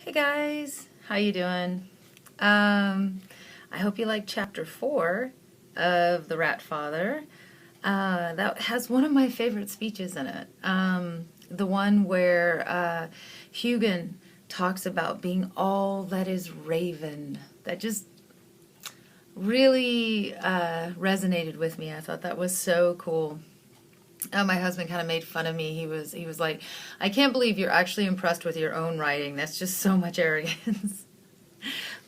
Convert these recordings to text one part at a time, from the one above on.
Hey guys, how you doing? I hope you like chapter 4 of The Rat Father. That has one of my favorite speeches in it. The one where Hugin talks about being all that is raven. That just really resonated with me. I thought that was so cool. My husband kind of made fun of me. He was like, I can't believe you're actually impressed with your own writing. That's just so much arrogance.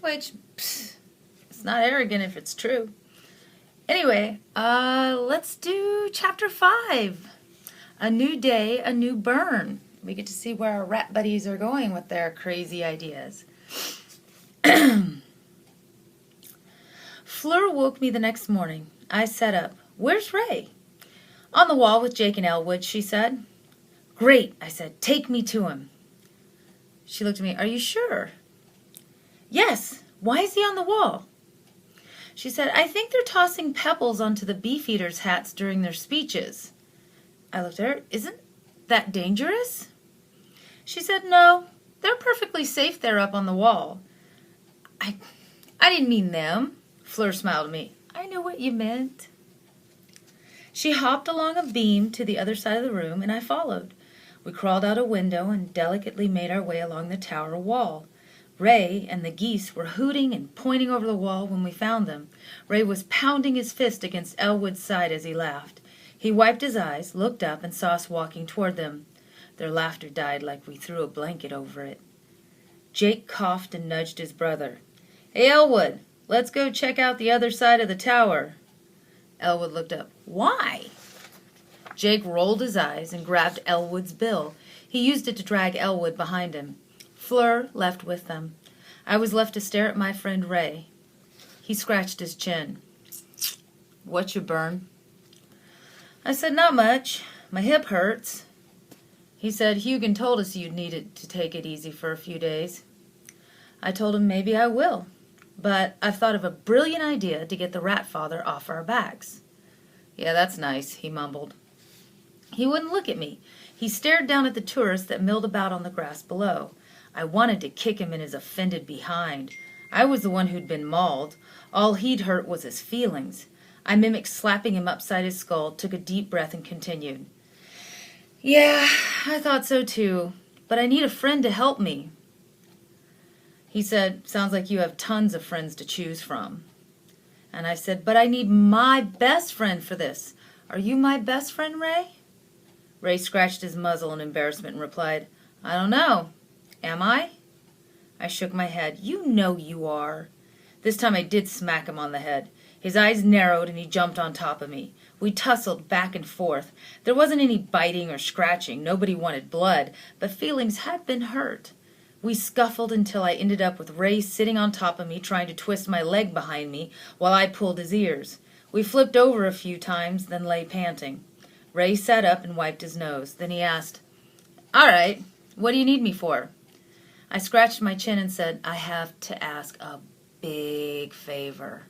Which, it's not arrogant if it's true. Anyway, let's do chapter 5. A new day, a new Bern. We get to see where our rat buddies are going with their crazy ideas. Fleur woke me the next morning. I sat up. Where's Ray? On the wall with Jake and Elwood, she said. Great, I said. Take me to him. She looked at me. Are you sure? Yes. Why is he on the wall? She said, I think they're tossing pebbles onto the beefeaters' hats during their speeches. I looked at her. Isn't that dangerous? She said, no. They're perfectly safe there up on the wall. I didn't mean them. Fleur smiled at me. I know what you meant. She hopped along a beam to the other side of the room, and I followed. We crawled out a window and delicately made our way along the tower wall. Ray and the geese were hooting and pointing over the wall when we found them. Ray was pounding his fist against Elwood's side as he laughed. He wiped his eyes, looked up, and saw us walking toward them. Their laughter died like we threw a blanket over it. Jake coughed and nudged his brother. Hey, Elwood, let's go check out the other side of the tower. Elwood looked up. Why? Jake rolled his eyes and grabbed Elwood's bill. He used it to drag Elwood behind him. Fleur left with them. I was left to stare at my friend Ray. He scratched his chin. What's your burn? I said, not much. My hip hurts. He said, Hugin told us you'd needed to take it easy for a few days. I told him maybe I will. But I've thought of a brilliant idea to get the Rat Father off our backs. Yeah, that's nice, he mumbled. He wouldn't look at me. He stared down at the tourists that milled about on the grass below. I wanted to kick him in his offended behind. I was the one who'd been mauled. All he'd hurt was his feelings. I mimicked slapping him upside his skull, took a deep breath, and continued. Yeah, I thought so too, but I need a friend to help me. He said, sounds like you have tons of friends to choose from. And I said, but I need my best friend for this. Are you my best friend, Ray? Ray scratched his muzzle in embarrassment and replied, I don't know. Am I? I shook my head. You know you are. This time I did smack him on the head. His eyes narrowed and he jumped on top of me. We tussled back and forth. There wasn't any biting or scratching. Nobody wanted blood, but feelings had been hurt. We scuffled until I ended up with Ray sitting on top of me trying to twist my leg behind me while I pulled his ears. We flipped over a few times, then lay panting. Ray sat up and wiped his nose. Then he asked, All right, what do you need me for? I scratched my chin and said, I have to ask a big favor.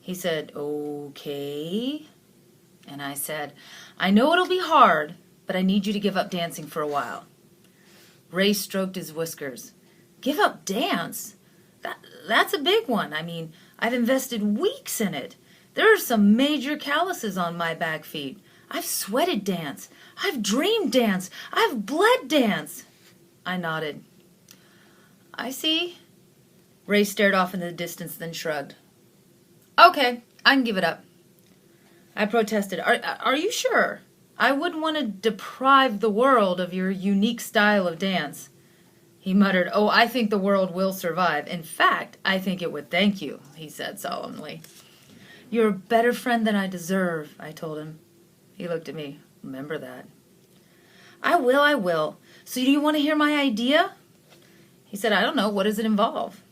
He said, Okay. And I said, I know it'll be hard, but I need you to give up dancing for a while. Ray stroked his whiskers. Give up dance? That's a big one. I mean, I've invested weeks in it. There are some major calluses on my back feet. I've sweated dance. I've dreamed dance. I've bled dance. I nodded. I see. Ray stared off in the distance, then shrugged. Okay, I can give it up. I protested. Are you sure? I wouldn't want to deprive the world of your unique style of dance. He muttered, Oh, I think the world will survive. In fact, I think it would thank you, he said solemnly. You're a better friend than I deserve, I told him. He looked at me. Remember that. I will. So do you want to hear my idea? He said, I don't know. What does it involve?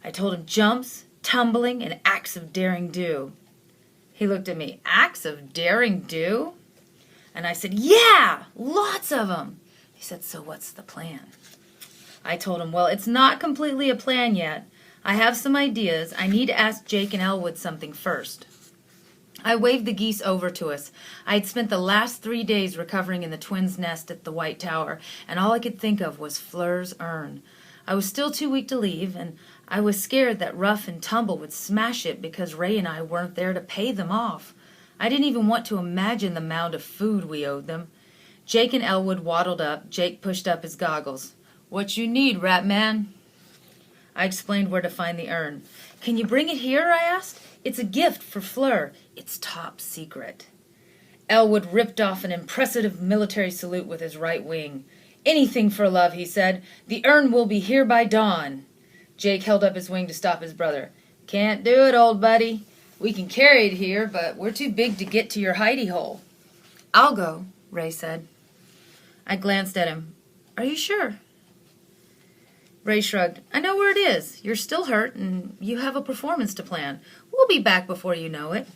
I told him jumps, tumbling, and acts of daring do. He looked at me. Acts of daring do? And I said, yeah, lots of them. He said, so what's the plan? I told him, well, it's not completely a plan yet. I have some ideas. I need to ask Jake and Elwood something first. I waved the geese over to us. I had spent the last 3 days recovering in the twins' nest at the White Tower, and all I could think of was Fleur's urn. I was still too weak to leave, and I was scared that Rough and Tumble would smash it because Ray and I weren't there to pay them off. I didn't even want to imagine the mound of food we owed them. Jake and Elwood waddled up. Jake pushed up his goggles. "What you need, Rat Man?" I explained where to find the urn. "Can you bring it here?" I asked. "It's a gift for Fleur. It's top secret." Elwood ripped off an impressive military salute with his right wing. "Anything for love," he said. "The urn will be here by dawn." Jake held up his wing to stop his brother. "Can't do it, old buddy. We can carry it here, but we're too big to get to your hidey hole." "I'll go," Ray said. I glanced at him. "Are you sure?" Ray shrugged. "I know where it is. You're still hurt, and you have a performance to plan. We'll be back before you know it."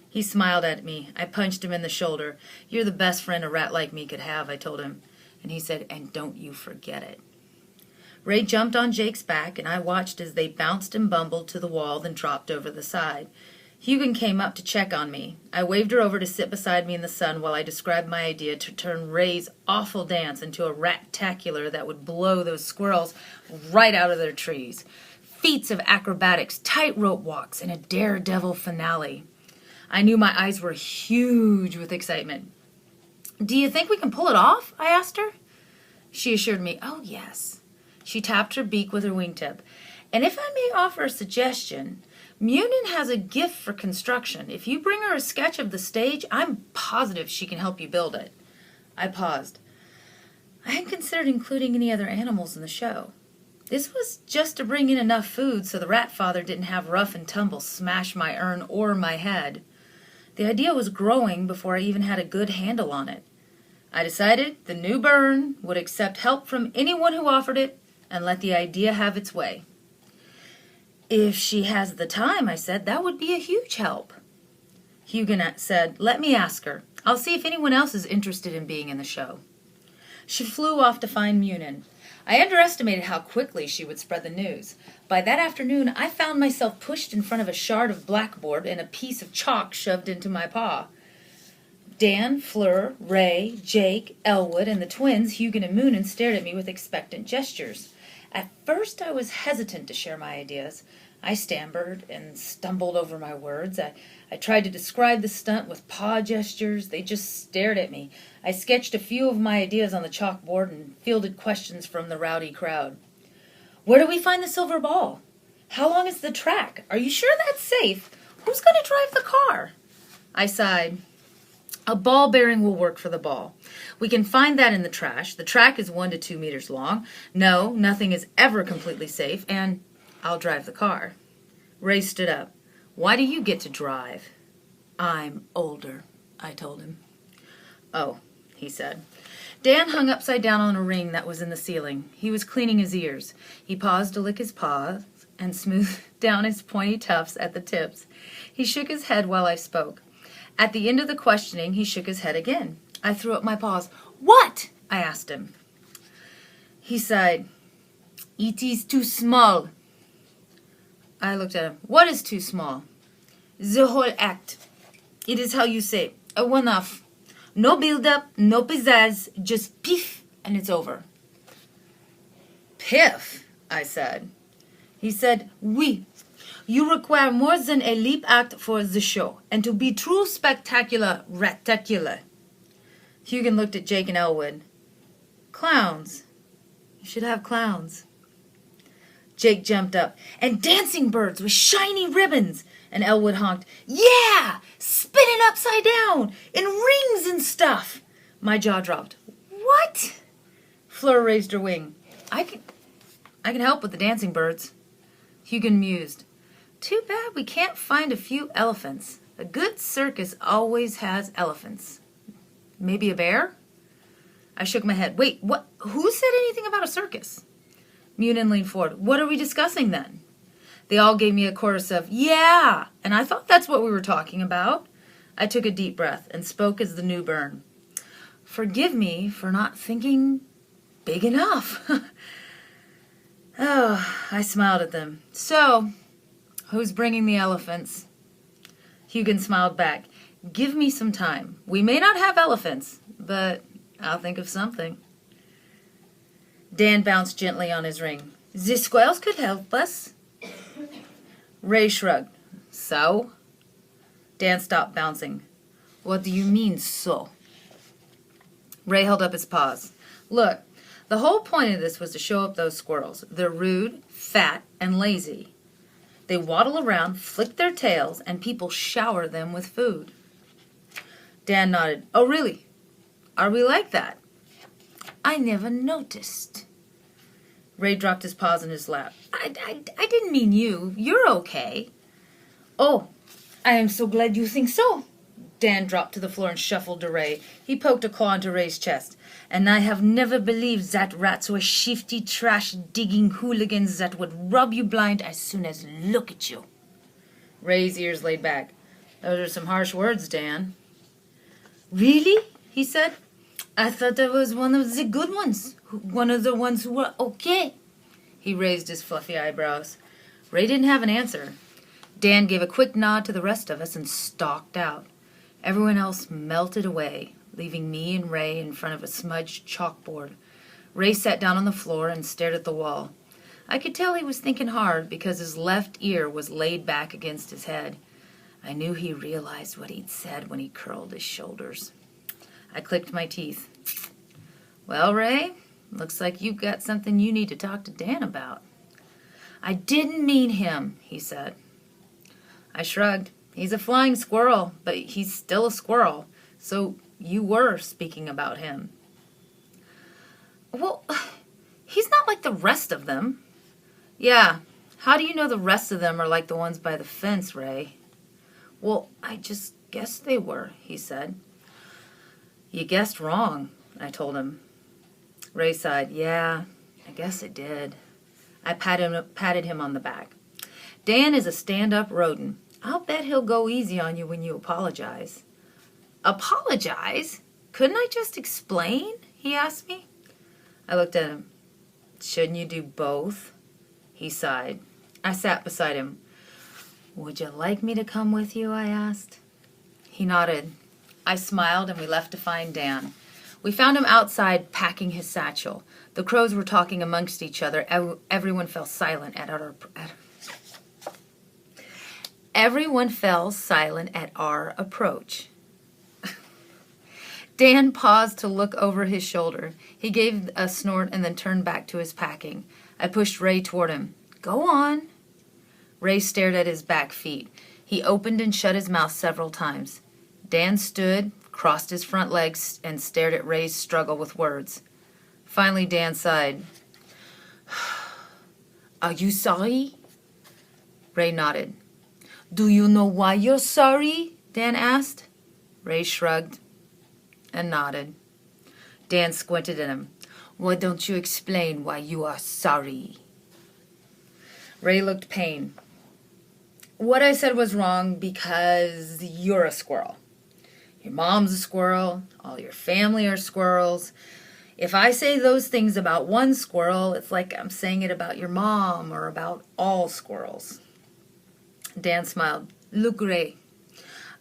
He smiled at me. I punched him in the shoulder. "You're the best friend a rat like me could have," I told him. And he said, "And don't you forget it." Ray jumped on Jake's back, and I watched as they bounced and bumbled to the wall, then dropped over the side. Hugon came up to check on me. I waved her over to sit beside me in the sun while I described my idea to turn Ray's awful dance into a rat-tacular that would blow those squirrels right out of their trees. Feats of acrobatics, tightrope walks, and a daredevil finale. I knew my eyes were huge with excitement. "Do you think we can pull it off?" I asked her. She assured me, "Oh, yes." She tapped her beak with her wingtip. "And if I may offer a suggestion, Munin has a gift for construction. If you bring her a sketch of the stage, I'm positive she can help you build it." I paused. I hadn't considered including any other animals in the show. This was just to bring in enough food so the rat father didn't have Rough and Tumble smash my urn or my head. The idea was growing before I even had a good handle on it. I decided the new Bern would accept help from anyone who offered it and let the idea have its way. "If she has the time," I said, "that would be a huge help." Huguenot said, "Let me ask her. I'll see if anyone else is interested in being in the show." She flew off to find Munin. I underestimated how quickly she would spread the news. By that afternoon, I found myself pushed in front of a shard of blackboard and a piece of chalk shoved into my paw. Dan, Fleur, Ray, Jake, Elwood, and the twins, Hugon and Munin, stared at me with expectant gestures. At first, I was hesitant to share my ideas. I stammered and stumbled over my words. I tried to describe the stunt with paw gestures. They just stared at me. I sketched a few of my ideas on the chalkboard and fielded questions from the rowdy crowd. "Where do we find the silver ball? How long is the track? Are you sure that's safe? Who's going to drive the car?" I sighed. "A ball bearing will work for the ball. We can find that in the trash. The track is 1 to 2 meters long. No, nothing is ever completely safe, and I'll drive the car." Ray stood up. "Why do you get to drive?" "I'm older," I told him. "Oh," he said. Dan hung upside down on a ring that was in the ceiling. He was cleaning his ears. He paused to lick his paws and smooth down his pointy tufts at the tips. He shook his head while I spoke. At the end of the questioning, he shook his head again. I threw up my paws. "What?" I asked him. He sighed. "It is too small." I looked at him. "What is too small?" "The whole act. It is how you say, a one-off. No build-up, no pizzazz, just piff, and it's over." "Piff?" I said. He said, "Oui. You require more than a leap act for the show, and to be true spectacular, ratacular." Hugon looked at Jake and Elwood. "Clowns. You should have clowns." Jake jumped up. "And dancing birds with shiny ribbons." And Elwood honked, "Yeah! Spinning upside down! In rings and stuff!" My jaw dropped. "What?" Fleur raised her wing. I can help with the dancing birds." Hugon mused. "Too bad we can't find a few elephants. A good circus always has elephants. Maybe a bear?" I shook my head. "Wait, what? Who said anything about a circus?" Munin leaned forward. "What are we discussing then?" They all gave me a chorus of, "Yeah!" And I thought that's what we were talking about. I took a deep breath and spoke as the new Bern. "Forgive me for not thinking big enough." Oh, I smiled at them. "So, who's bringing the elephants?" Hugon smiled back. "Give me some time. We may not have elephants, but I'll think of something." Dan bounced gently on his ring. The squirrels could help us. Ray shrugged. So? Dan stopped bouncing. What do you mean, so? Ray held up his paws. Look, the whole point of this was to show up those squirrels. They're rude, fat, and lazy. They waddle around, flick their tails, and people shower them with food. Dan nodded. Oh, really? Are we like that? I never noticed. Ray dropped his paws in his lap. I didn't mean you. You're okay. Oh, I am so glad you think so. Dan dropped to the floor and shuffled to Ray. He poked a claw into Ray's chest. And I have never believed that rats were shifty, trash-digging hooligans that would rub you blind as soon as look at you. Ray's ears laid back. Those are some harsh words, Dan. Really? He said. I thought that was one of the good ones. One of the ones who were okay. He raised his fluffy eyebrows. Ray didn't have an answer. Dan gave a quick nod to the rest of us and stalked out. Everyone else melted away, leaving me and Ray in front of a smudged chalkboard. Ray sat down on the floor and stared at the wall. I could tell he was thinking hard because his left ear was laid back against his head. I knew he realized what he'd said when he curled his shoulders. I clicked my teeth. Well, Ray, looks like you've got something you need to talk to Dan about. I didn't mean him, he said. I shrugged. He's a flying squirrel, but he's still a squirrel. So you were speaking about him. Well, he's not like the rest of them. Yeah, how do you know the rest of them are like the ones by the fence, Ray? Well, I just guessed they were, he said. You guessed wrong, I told him. Ray sighed. Yeah, I guess it did. I patted him on the back. Dan is a stand-up rodent. I'll bet he'll go easy on you when you apologize. Apologize? Couldn't I just explain? He asked me. I looked at him. Shouldn't you do both? He sighed. I sat beside him. Would you like me to come with you? I asked. He nodded. I smiled and we left to find Dan. We found him outside packing his satchel. The crows were talking amongst each other. Everyone fell silent at our approach. Dan paused to look over his shoulder. He gave a snort and then turned back to his packing. I pushed Ray toward him. Go on. Ray stared at his back feet. He opened and shut his mouth several times. Dan stood, crossed his front legs, and stared at Ray's struggle with words. Finally, Dan sighed. Are you sorry? Ray nodded. Do you know why you're sorry? Dan asked. Ray shrugged and nodded. Dan squinted at him. Why don't you explain why you are sorry? Ray looked pained. What I said was wrong because you're a squirrel. Your mom's a squirrel. All your family are squirrels. If I say those things about one squirrel, it's like I'm saying it about your mom or about all squirrels. Dan smiled. Look, Ray,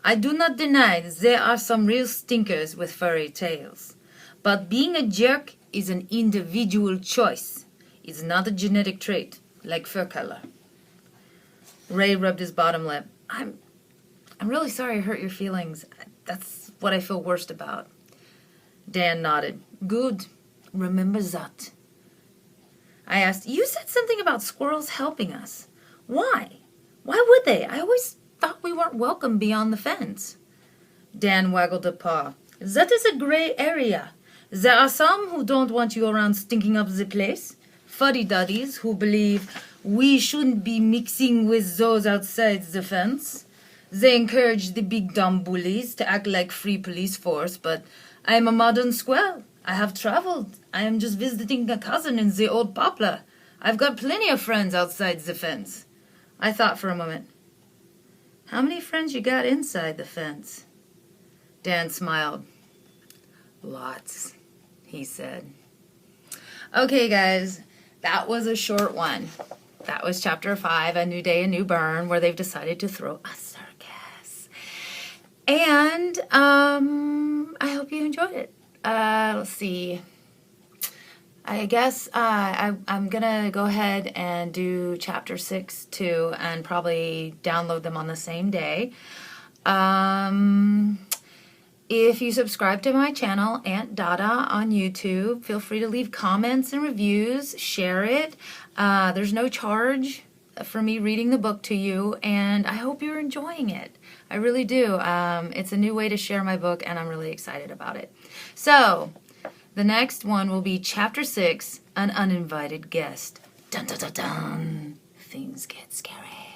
I do not deny that there are some real stinkers with furry tails. But being a jerk is an individual choice. It's not a genetic trait, like fur color. Ray rubbed his bottom lip. I'm really sorry I hurt your feelings. That's what I feel worst about. Dan nodded. Good. Remember that. I asked, you said something about squirrels helping us. Why? Why would they? I always thought we weren't welcome beyond the fence. Dan waggled a paw. That is a gray area. There are some who don't want you around stinking up the place. Fuddy-duddies who believe we shouldn't be mixing with those outside the fence. They encourage the big dumb bullies to act like free police force, but I am a modern squirrel. I have traveled. I am just visiting a cousin in the old poplar. I've got plenty of friends outside the fence. I thought for a moment. How many friends you got inside the fence? Dan smiled. Lots, he said. Okay, guys, that was a short one. That was chapter 5, A New Day, A New Bern, where they've decided to throw a circus. And I hope you enjoyed it. Let's see. I guess I'm gonna go ahead and do chapter 6 too, and probably download them on the same day. If you subscribe to my channel, Aunt Dada on YouTube, feel free to leave comments and reviews, share it. There's no charge for me reading the book to you, and I hope you're enjoying it. I really do. It's a new way to share my book, and I'm really excited about it. So, the next one will be Chapter 6, An Uninvited Guest. Dun dun dun dun. Things get scary.